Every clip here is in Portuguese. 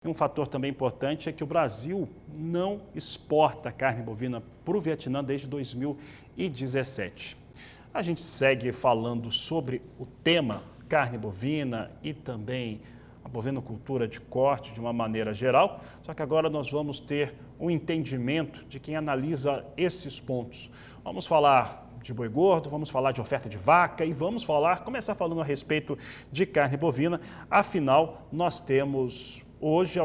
E um fator também importante é que o Brasil não exporta carne bovina para o Vietnã desde 2017. A gente segue falando sobre o tema carne bovina e também a bovinocultura de corte de uma maneira geral, só que agora nós vamos ter um entendimento de quem analisa esses pontos. Vamos falar de boi gordo, vamos falar de oferta de vaca e vamos começar falando a respeito de carne bovina. Afinal, nós temos hoje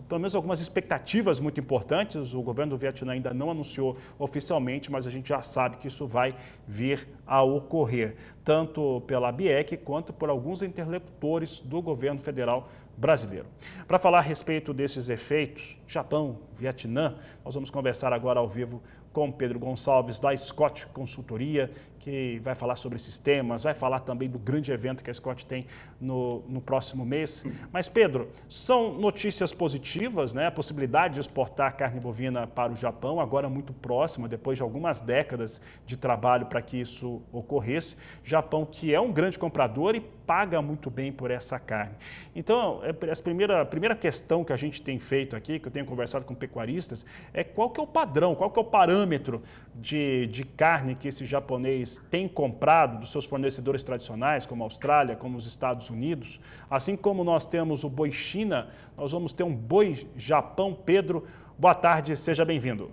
pelo menos algumas expectativas muito importantes. O governo do Vietnã ainda não anunciou oficialmente, mas a gente já sabe que isso vai vir a ocorrer, tanto pela ABIEC quanto por alguns interlocutores do governo federal brasileiro. Para falar a respeito desses efeitos, Japão, Vietnã, nós vamos conversar agora ao vivo com Pedro Gonçalves, da Scott Consultoria, que vai falar sobre esses temas, vai falar também do grande evento que a Scott tem no próximo mês. Mas, Pedro, são notícias positivas, né? A possibilidade de exportar carne bovina para o Japão, agora muito próxima, depois de algumas décadas de trabalho para que isso ocorresse. Japão, que é um grande comprador e paga muito bem por essa carne. Então, a primeira questão que a gente tem feito aqui, que eu tenho conversado com pecuaristas, é qual que é o padrão, qual que é o parâmetro de carne que esse japonês tem comprado dos seus fornecedores tradicionais, como a Austrália, como os Estados Unidos. Assim como nós temos o boi China, nós vamos ter um boi Japão. Pedro, boa tarde, seja bem-vindo.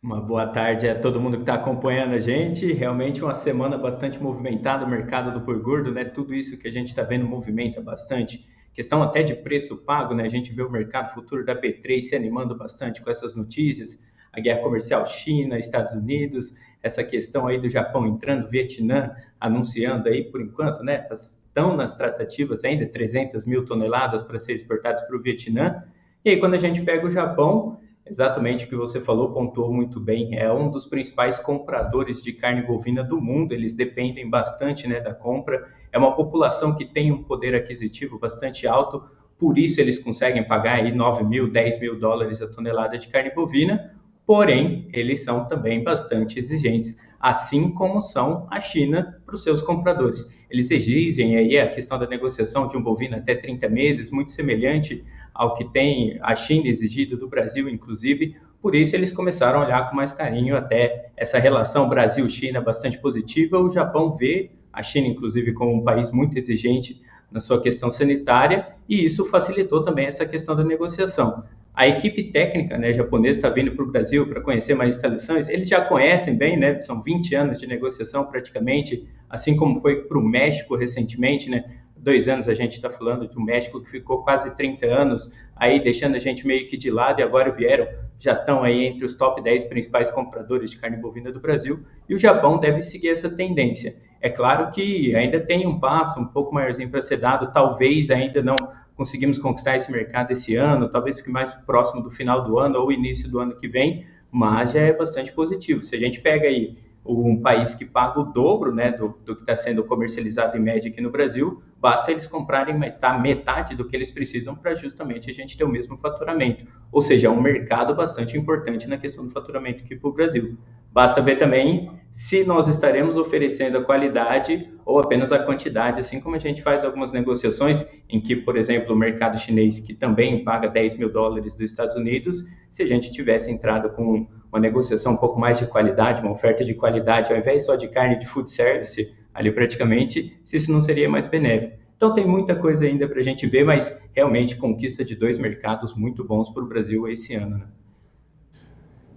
Uma boa tarde a todo mundo que está acompanhando a gente. Realmente uma semana bastante movimentada, o mercado do boi gordo, né? Tudo isso que a gente está vendo movimenta bastante. Questão até de preço pago, né? A gente vê o mercado futuro da B3 se animando bastante com essas notícias. A guerra comercial China, Estados Unidos, essa questão aí do Japão entrando, Vietnã anunciando aí, por enquanto, né? Estão nas tratativas ainda 300 mil toneladas para ser exportadas para o Vietnã. E aí quando a gente pega o Japão, exatamente o que você falou, pontuou muito bem. É um dos principais compradores de carne bovina do mundo. Eles dependem bastante, né, da compra. É uma população que tem um poder aquisitivo bastante alto. Por isso eles conseguem pagar aí 9 mil, 10 mil dólares a tonelada de carne bovina. Porém, eles são também bastante exigentes, assim como são a China para os seus compradores. Eles exigem aí a questão da negociação de um bovino até 30 meses, muito semelhante ao que tem a China exigido do Brasil, inclusive. Por isso, eles começaram a olhar com mais carinho até essa relação Brasil-China bastante positiva. O Japão vê a China, inclusive, como um país muito exigente na sua questão sanitária, e isso facilitou também essa questão da negociação. A equipe técnica, né, japonesa está vindo para o Brasil para conhecer mais instalações. Eles já conhecem bem, né? São 20 anos de negociação praticamente, assim como foi para o México recentemente, né? 2 anos a gente está falando de um México que ficou quase 30 anos aí deixando a gente meio que de lado e agora vieram, já estão aí entre os top 10 principais compradores de carne bovina do Brasil, e o Japão deve seguir essa tendência. É claro que ainda tem um passo um pouco maiorzinho para ser dado, talvez ainda não conseguimos conquistar esse mercado esse ano, talvez fique mais próximo do final do ano ou início do ano que vem, mas já é bastante positivo. Se a gente pega aí um país que paga o dobro, né, do que está sendo comercializado em média aqui no Brasil, basta eles comprarem metade do que eles precisam para justamente a gente ter o mesmo faturamento. Ou seja, é um mercado bastante importante na questão do faturamento aqui para o Brasil. Basta ver também se nós estaremos oferecendo a qualidade ou apenas a quantidade, assim como a gente faz algumas negociações em que, por exemplo, o mercado chinês, que também paga 10 mil dólares dos Estados Unidos, se a gente tivesse entrado com uma negociação um pouco mais de qualidade, uma oferta de qualidade, ao invés só de carne de food service, ali praticamente, se isso não seria mais benéfico. Então tem muita coisa ainda para a gente ver, mas realmente conquista de 2 mercados muito bons para o Brasil esse ano, né?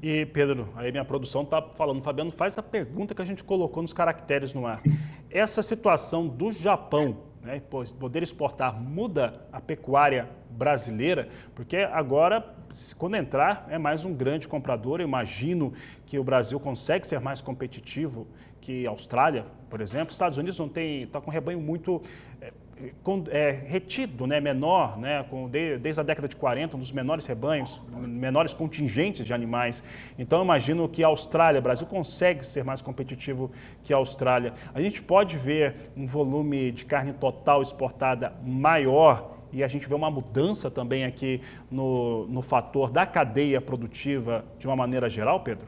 E, Pedro, aí minha produção está falando, Fabiano, faz a pergunta que a gente colocou nos caracteres no ar. Essa situação do Japão, né, poder exportar, muda a pecuária brasileira? Porque agora, quando entrar, é mais um grande comprador. Eu imagino que o Brasil consegue ser mais competitivo que a Austrália, por exemplo. Os Estados Unidos não tem, está com um rebanho muito retido, né, menor, né, desde a década de 40, um dos menores rebanhos, menores contingentes de animais. Então, eu imagino que a Austrália, o Brasil consegue ser mais competitivo que a Austrália. A gente pode ver um volume de carne total exportada maior e a gente vê uma mudança também aqui no fator da cadeia produtiva de uma maneira geral, Pedro?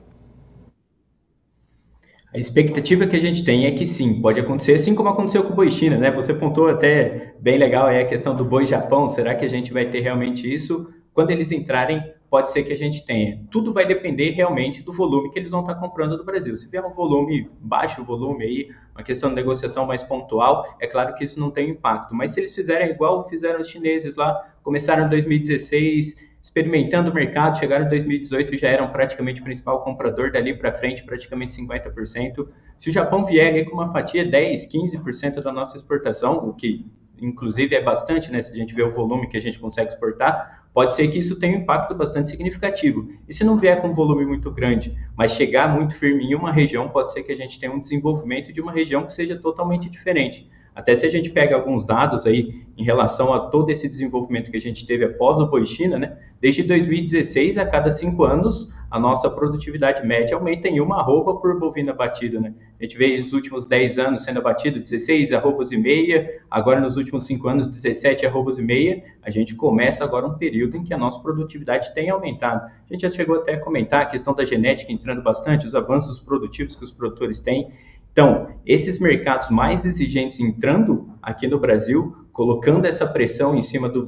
A expectativa que a gente tem é que sim, pode acontecer, assim como aconteceu com o boi China, né? Você pontuou até bem legal aí a questão do boi Japão. Será que a gente vai ter realmente isso? Quando eles entrarem, pode ser que a gente tenha. Tudo vai depender realmente do volume que eles vão estar comprando do Brasil. Se vier um volume, baixo volume aí, uma questão de negociação mais pontual, é claro que isso não tem impacto. Mas se eles fizerem igual fizeram os chineses lá, começaram em 2016, experimentando o mercado, chegaram em 2018 e já eram praticamente o principal comprador, dali para frente praticamente 50%. Se o Japão vier aí com uma fatia 10, 15% da nossa exportação, o que inclusive é bastante, né, se a gente vê o volume que a gente consegue exportar, pode ser que isso tenha um impacto bastante significativo. E se não vier com um volume muito grande, mas chegar muito firme em uma região, pode ser que a gente tenha um desenvolvimento de uma região que seja totalmente diferente. Até se a gente pega alguns dados aí em relação a todo esse desenvolvimento que a gente teve após o boi China, né? Desde 2016, a cada 5 anos, a nossa produtividade média aumenta em uma arroba por bovina batida, né? A gente vê os últimos 10 anos sendo abatido 16 arrobas e meia, agora nos últimos 5 anos 17 arrobas e meia. A gente começa agora um período em que a nossa produtividade tem aumentado. A gente já chegou até a comentar a questão da genética entrando bastante, os avanços produtivos que os produtores têm. Então, esses mercados mais exigentes entrando aqui no Brasil, colocando essa pressão em cima do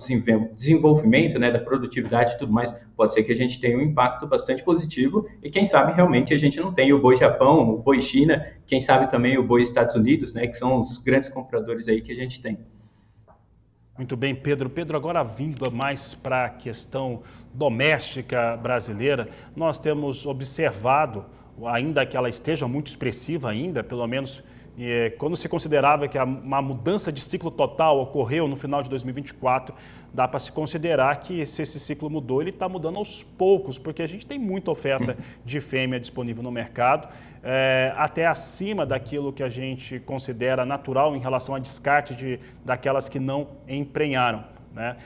desenvolvimento, né, da produtividade e tudo mais, pode ser que a gente tenha um impacto bastante positivo e quem sabe realmente a gente não tenha o boi Japão, o boi China, quem sabe também o boi Estados Unidos, né, que são os grandes compradores aí que a gente tem. Muito bem, Pedro. Pedro, agora vindo mais para a questão doméstica brasileira, nós temos observado, ainda que ela esteja muito expressiva ainda, pelo menos quando se considerava que uma mudança de ciclo total ocorreu no final de 2024, dá para se considerar que se esse ciclo mudou, ele está mudando aos poucos, porque a gente tem muita oferta de fêmea disponível no mercado, até acima daquilo que a gente considera natural em relação a descarte daquelas que não emprenharam. Né?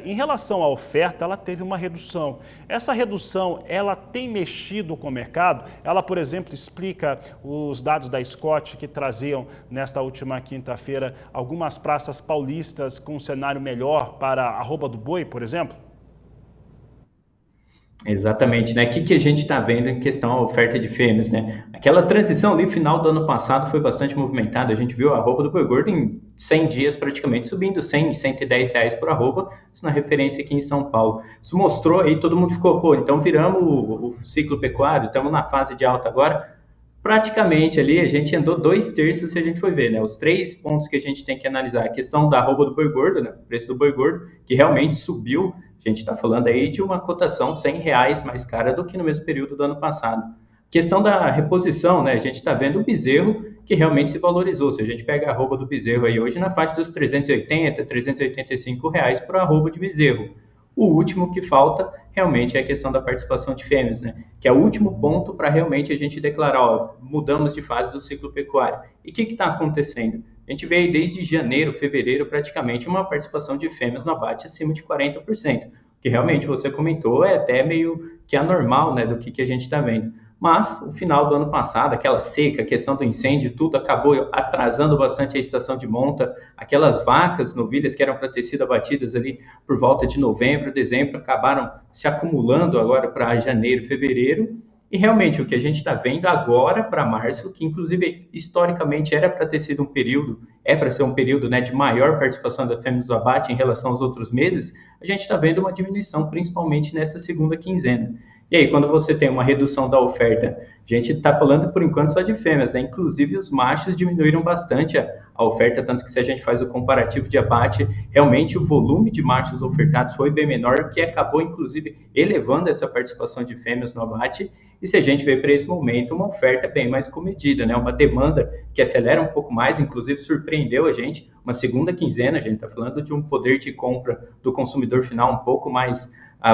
Em relação à oferta, ela teve uma redução. Essa redução, ela tem mexido com o mercado? Ela, por exemplo, explica os dados da Scott que traziam nesta última quinta-feira algumas praças paulistas com um cenário melhor para a arroba do boi, por exemplo? Exatamente, né? O que a gente está vendo em questão à oferta de fêmeas, né? Aquela transição ali, final do ano passado, foi bastante movimentada. A gente viu a arroba do boi gordo em 100 dias praticamente subindo 100, 110 reais por arroba, isso na referência aqui em São Paulo. Isso mostrou aí, todo mundo ficou, pô, então viramos o ciclo pecuário, estamos na fase de alta agora. Praticamente ali a gente andou 2/3 se a gente for ver, né? Os 3 pontos que a gente tem que analisar. A questão da arroba do boi gordo, né? O preço do boi gordo, que realmente subiu. A gente está falando aí de uma cotação 100 reais mais cara do que no mesmo período do ano passado. Questão da reposição, né? A gente está vendo o bezerro que realmente se valorizou. Se a gente pega a arroba do bezerro aí hoje na faixa dos 380, 385 reais por arroba de bezerro. O último que falta realmente é a questão da participação de fêmeas, né? Que é o último ponto para realmente a gente declarar, ó, mudamos de fase do ciclo pecuário. E o que está acontecendo? A gente vê aí desde janeiro, fevereiro, praticamente uma participação de fêmeas no abate acima de 40%, que realmente você comentou é até meio que anormal, né, do que a gente está vendo. Mas o final do ano passado, aquela seca, a questão do incêndio, tudo acabou atrasando bastante a estação de monta. Aquelas vacas, novilhas que eram para ter sido abatidas ali por volta de novembro, dezembro, acabaram se acumulando agora para janeiro, fevereiro. E realmente o que a gente está vendo agora para março, que inclusive historicamente era para ter sido um período, é para ser um período, né, de maior participação da fêmea do abate em relação aos outros meses, a gente está vendo uma diminuição principalmente nessa segunda quinzena. E aí, quando você tem uma redução da oferta, a gente está falando por enquanto só de fêmeas, né? Inclusive os machos diminuíram bastante a oferta, tanto que se a gente faz o comparativo de abate, realmente o volume de machos ofertados foi bem menor, que acabou inclusive elevando essa participação de fêmeas no abate. E se a gente vê para esse momento uma oferta bem mais comedida, né? Uma demanda que acelera um pouco mais, inclusive surpreendeu a gente, uma segunda quinzena, a gente está falando de um poder de compra do consumidor final um pouco mais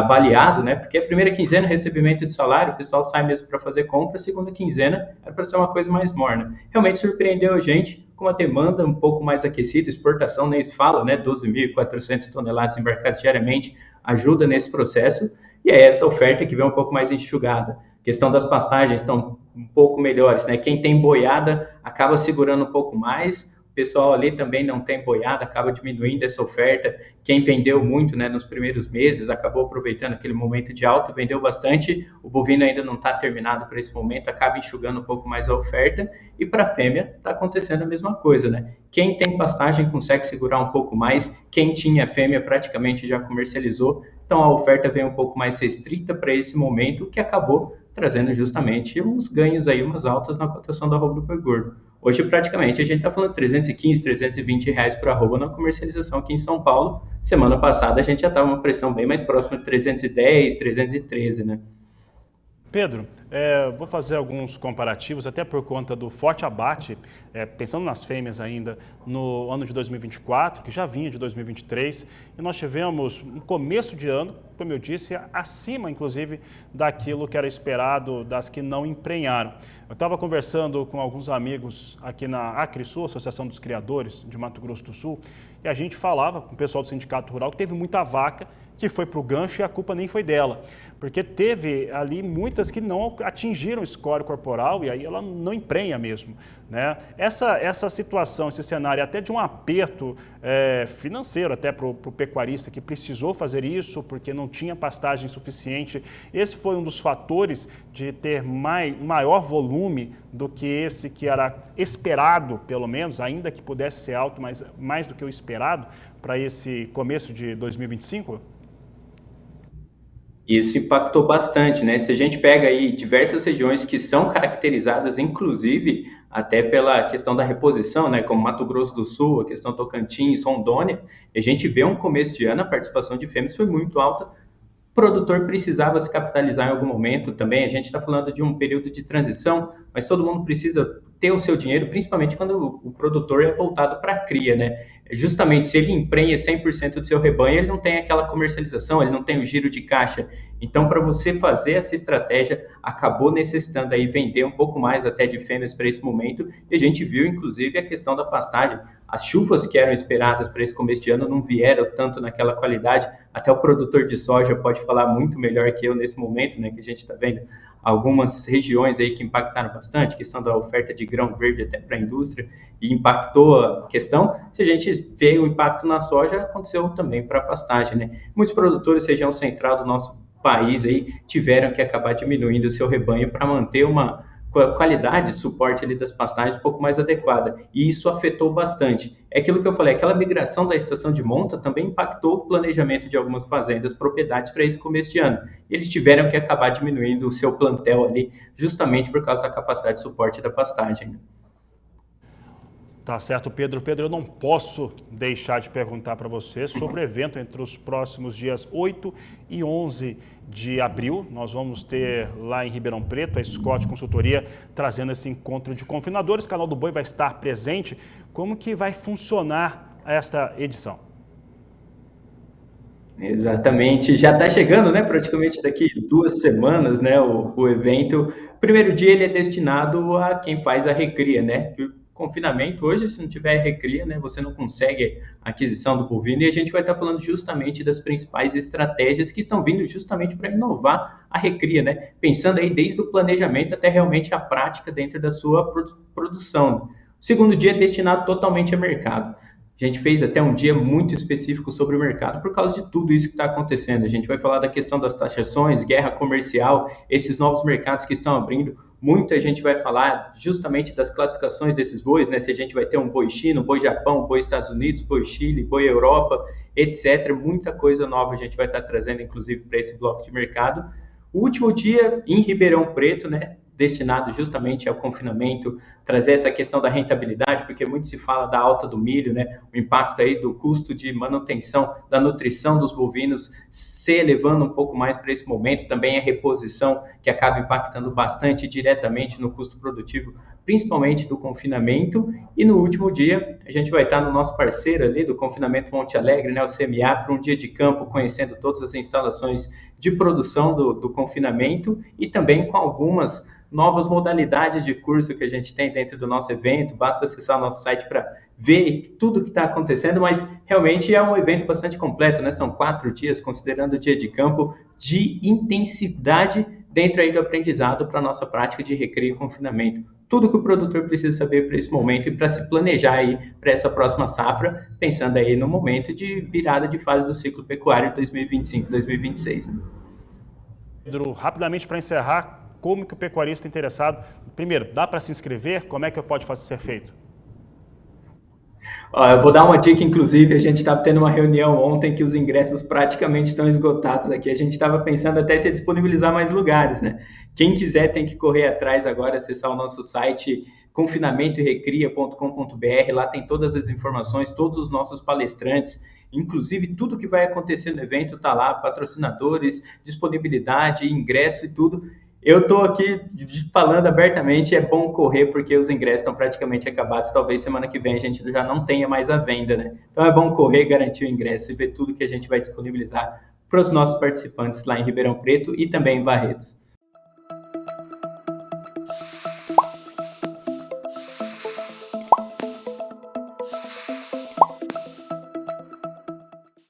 baleado, né? Porque a primeira quinzena, recebimento de salário, o pessoal sai mesmo para fazer compra, a segunda quinzena era para ser uma coisa mais morna. Realmente surpreendeu a gente com uma demanda um pouco mais aquecida, exportação nem se fala, né? 12.400 toneladas embarcadas diariamente ajuda nesse processo, e é essa oferta que vem um pouco mais enxugada. A questão das pastagens estão um pouco melhores, né? Quem tem boiada acaba segurando um pouco mais, pessoal ali também não tem boiada, acaba diminuindo essa oferta. Quem vendeu muito, né, nos primeiros meses, acabou aproveitando aquele momento de alta, vendeu bastante. O bovino ainda não está terminado para esse momento, acaba enxugando um pouco mais a oferta. E para a fêmea está acontecendo a mesma coisa, né? Quem tem pastagem consegue segurar um pouco mais, quem tinha fêmea praticamente já comercializou, então a oferta veio um pouco mais restrita para esse momento, que acabou trazendo justamente uns ganhos aí, umas altas na cotação do arroba do boi gordo. Hoje, praticamente, a gente está falando de 315, 320 reais por arroba na comercialização aqui em São Paulo. Semana passada, a gente já estava uma pressão bem mais próxima de 310, 313, né? Pedro, vou fazer alguns comparativos, até por conta do forte abate, pensando nas fêmeas ainda, no ano de 2024, que já vinha de 2023, e nós tivemos um começo de ano, como eu disse, acima, inclusive, daquilo que era esperado das que não emprenharam. Eu estava conversando com alguns amigos aqui na Acrisul, Associação dos Criadores de Mato Grosso do Sul, e a gente falava com o pessoal do Sindicato Rural que teve muita vaca que foi para o gancho e a culpa nem foi dela, porque teve ali muitas que não atingiram o score corporal e aí ela não emprenha mesmo, né? Essa situação, esse cenário até de um aperto financeiro até para o pecuarista que precisou fazer isso porque não tinha pastagem suficiente, esse foi um dos fatores de ter maior volume do que esse que era esperado, pelo menos, ainda que pudesse ser alto, mas mais do que o esperado para esse começo de 2025? Isso impactou bastante, né? Se a gente pega aí diversas regiões que são caracterizadas, inclusive, até pela questão da reposição, né? Como Mato Grosso do Sul, a questão Tocantins, Rondônia, a gente vê um começo de ano, a participação de fêmeas foi muito alta. O produtor precisava se capitalizar em algum momento também. A gente está falando de um período de transição, mas todo mundo precisa ter o seu dinheiro, principalmente quando o produtor é voltado para a cria, né? Justamente, se ele emprenha 100% do seu rebanho, ele não tem aquela comercialização, ele não tem o giro de caixa. Então, para você fazer essa estratégia, acabou necessitando aí vender um pouco mais até de fêmeas para esse momento. E a gente viu, inclusive, a questão da pastagem. As chuvas que eram esperadas para esse começo de ano não vieram tanto naquela qualidade. Até o produtor de soja pode falar muito melhor que eu nesse momento, né? Que a gente está vendo algumas regiões aí que impactaram bastante, questão da oferta de grão verde até para a indústria, e impactou a questão. Se a gente vê o impacto na soja, aconteceu também para a pastagem, né? Muitos produtores, região central do nosso país aí, tiveram que acabar diminuindo o seu rebanho para manter uma qualidade de suporte ali das pastagens um pouco mais adequada, e isso afetou bastante. É aquilo que eu falei, aquela migração da estação de monta também impactou o planejamento de algumas fazendas, propriedades para esse começo de ano. Eles tiveram que acabar diminuindo o seu plantel ali, justamente por causa da capacidade de suporte da pastagem. Tá certo, Pedro. Pedro, eu não posso deixar de perguntar para você sobre o evento entre os próximos dias 8 e 11 de abril. Nós vamos ter lá em Ribeirão Preto a Scott Consultoria trazendo esse encontro de confinadores. O Canal do Boi vai estar presente. Como que vai funcionar esta edição? Exatamente, já está chegando, né? Praticamente daqui 2 semanas, né? O evento. O primeiro dia ele é destinado a quem faz a recria, né? Confinamento, hoje, se não tiver recria, né, você não consegue a aquisição do bovino, e a gente vai estar falando justamente das principais estratégias que estão vindo justamente para inovar a recria, né, pensando aí desde o planejamento até realmente a prática dentro da sua produção. O segundo dia é destinado totalmente a mercado. A gente fez até um dia muito específico sobre o mercado por causa de tudo isso que está acontecendo. A gente vai falar da questão das taxações, guerra comercial, esses novos mercados que estão abrindo. Muita gente vai falar justamente das classificações desses bois, né? Se a gente vai ter um boi China, um boi Japão, um boi Estados Unidos, boi Chile, boi Europa, etc. Muita coisa nova a gente vai estar trazendo, inclusive, para esse bloco de mercado. O último dia em Ribeirão Preto, né? Destinado justamente ao confinamento, trazer essa questão da rentabilidade, porque muito se fala da alta do milho, né? O impacto aí do custo de manutenção, da nutrição dos bovinos se elevando um pouco mais para esse momento, também a reposição que acaba impactando bastante diretamente no custo produtivo, principalmente do confinamento. E no último dia, a gente vai estar no nosso parceiro ali do Confinamento Monte Alegre, né? O CMA, para um dia de campo, conhecendo todas as instalações de produção do confinamento e também com algumas novas modalidades de curso que a gente tem dentro do nosso evento. Basta acessar o nosso site para ver tudo o que está acontecendo, mas realmente é um evento bastante completo, né? São 4 dias, considerando o dia de campo, de intensidade dentro aí do aprendizado para a nossa prática de recreio e confinamento. tudo que o produtor precisa saber para esse momento e para se planejar aí para essa próxima safra, pensando aí no momento de virada de fase do ciclo pecuário 2025-2026. Né? Pedro, rapidamente para encerrar, como que o pecuarista interessado, primeiro, dá para se inscrever? Como é que pode ser feito? Eu vou dar uma dica, inclusive, a gente estava tendo uma reunião ontem que os ingressos praticamente estão esgotados aqui. A gente estava pensando até se disponibilizar mais lugares, né? Quem quiser tem que correr atrás agora, acessar o nosso site confinamentoerecria.com.br. Lá tem todas as informações, todos os nossos palestrantes, inclusive tudo que vai acontecer no evento está lá, patrocinadores, disponibilidade, ingresso e tudo. Eu estou aqui falando abertamente, é bom correr porque os ingressos estão praticamente acabados. Talvez semana que vem a gente já não tenha mais a venda, né? Então é bom correr, garantir o ingresso e ver tudo que a gente vai disponibilizar para os nossos participantes lá em Ribeirão Preto e também em Barretos.